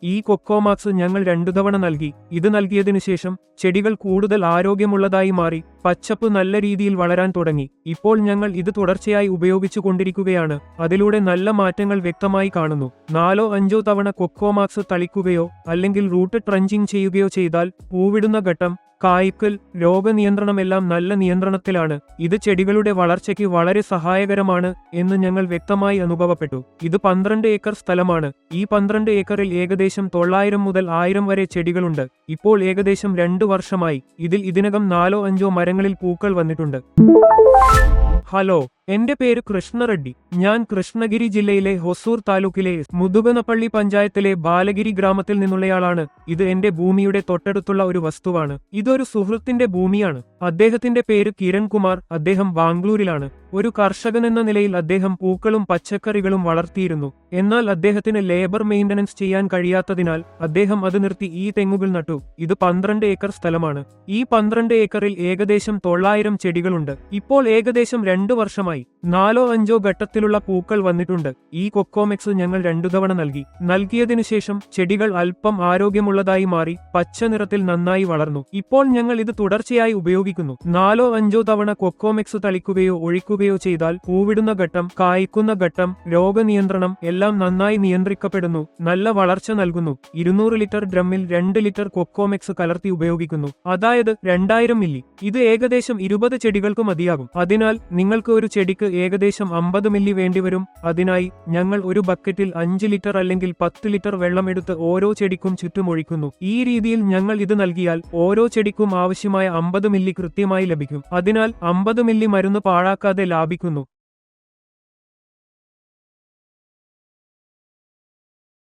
ഈ കൊക്കോമാക്സ് ഞങ്ങൾ 2 തവണ നൽകി. ഇത് നൽകിയതിനു ശേഷം ചെടികൾ കൂടുതൽ ആരോഗ്യമുള്ളതായി മാറി, പച്ചപ്പ് നല്ല രീതിയിൽ വളരാൻ തുടങ്ങി. ഇപ്പോൾ ഞങ്ങൾ ഇത് തുടർച്ചയായി ഉപയോഗിച്ചു കൊണ്ടിരിക്കുകയാണ്. അതിലൂടെ നല്ല മാറ്റങ്ങൾ വ്യക്തമായി കാണുന്നു. 4-5 തവണ കൊക്കോമാക്സ് തളിക്കുകയോ അല്ലെങ്കിൽ റൂട്ട് ട്രഞ്ചിങ് ചെയ്യുകയോ ചെയ്താൽ പൂവിടുന്ന ഘട്ടം, കായ്ക്കൽ, രോഗനിയന്ത്രണമെല്ലാം നല്ല നിയന്ത്രണത്തിലാണ്. ഇത് ചെടികളുടെ വളർച്ചയ്ക്ക് വളരെ സഹായകരമാണ് എന്ന് ഞങ്ങൾ വ്യക്തമായി അനുഭവപ്പെട്ടു. ഇത് 12 ഏക്കർ സ്ഥലമാണ്. ഈ 12 ഏക്കറിൽ ഏകദേശം 900 മുതൽ 1000 വരെ ചെടികളുണ്ട്. ഇപ്പോൾ ഏകദേശം 2 വർഷമായി ഇതിൽ ഇതിനകം 4-5 മരങ്ങളിൽ പൂക്കൾ വന്നിട്ടുണ്ട്. ഹലോ, എന്റെ പേര് കൃഷ്ണറെഡ്ഡി. ഞാൻ കൃഷ്ണഗിരി ജില്ലയിലെ ഹൊസൂർ താലൂക്കിലെ മുതുകനപ്പള്ളി പഞ്ചായത്തിലെ ബാലഗിരി ഗ്രാമത്തിൽ നിന്നുള്ളയാളാണ്. ഇത് എന്റെ ഭൂമിയുടെ തൊട്ടടുത്തുള്ള ഒരു വസ്തുവാണ്. ഇതൊരു സുഹൃത്തിന്റെ ഭൂമിയാണ്. അദ്ദേഹത്തിന്റെ പേര് കിരൺ കുമാർ. അദ്ദേഹം ബാംഗ്ലൂരിലാണ്. ഒരു കർഷകനെന്ന നിലയിൽ അദ്ദേഹം പൂക്കളും പച്ചക്കറികളും വളർത്തിയിരുന്നു. എന്നാൽ അദ്ദേഹത്തിന് ലേബർ മെയിന്റനൻസ് ചെയ്യാൻ കഴിയാത്തതിനാൽ അദ്ദേഹം അത് നിർത്തി ഈ തെങ്ങുകൾ നട്ടു. ഇത് 12 ഏക്കർ സ്ഥലമാണ്. ഈ 12 ഏക്കറിൽ ഏകദേശം 900 ചെടികളുണ്ട്. ഇപ്പോൾ ഏകദേശം 2 വർഷമായി 4-5 ഘട്ടത്തിലുള്ള പൂക്കൾ വന്നിട്ടുണ്ട്. ഈ കൊക്കോമെക്സ് ഞങ്ങൾ 2 തവണ നൽകി. നൽകിയതിനു ശേഷം ചെടികൾ അല്പം ആരോഗ്യമുള്ളതായി മാറി, പച്ച നിറത്തിൽ നന്നായി വളർന്നു. ഇപ്പോൾ ഞങ്ങൾ ഇത് തുടർച്ചയായി ഉപയോഗിക്കുന്നു. 4-5 തവണ കൊക്കോമെക്സ് തളിക്കുകയോ ഒഴിക്കുകയോ ചെയ്താൽ പൂവിടുന്ന ഘട്ടം, കായ്ക്കുന്ന ഘട്ടം, രോഗനിയന്ത്രണം എല്ലാം നന്നായി നിയന്ത്രിക്കപ്പെടുന്നു. നല്ല വളർച്ച നൽകുന്നു. 200 ലിറ്റർ ഡ്രമ്മിൽ 2 ലിറ്റർ കൊക്കോമെക്സ് കലർത്തി ഉപയോഗിക്കുന്നു. അതായത് 2000 മില്ലി. ഇത് ഏകദേശം 20 ചെടികൾക്ക് മതിയാകും. അതിനാൽ നിങ്ങൾക്ക് ഒരു ചെടിക്ക് ഏകദേശം 50 മില്ലി വേണ്ടിവരും. അതിനായി ഞങ്ങൾ ഒരു ബക്കറ്റിൽ 5 ലിറ്റർ അല്ലെങ്കിൽ 10 ലിറ്റർ വെള്ളമെടുത്ത് ഓരോ ചെടിക്കും ചുറ്റും ഒഴിക്കുന്നു. ഈ രീതിയിൽ ഞങ്ങൾ ഇത് നൽകിയാൽ ഓരോ ചെടിക്കും ആവശ്യമായ 50 മില്ലി കൃത്യമായി ലഭിക്കും. അതിനാൽ 50 മില്ലി മരുന്ന് പാഴാക്കാതെ ലാഭിക്കുന്നു.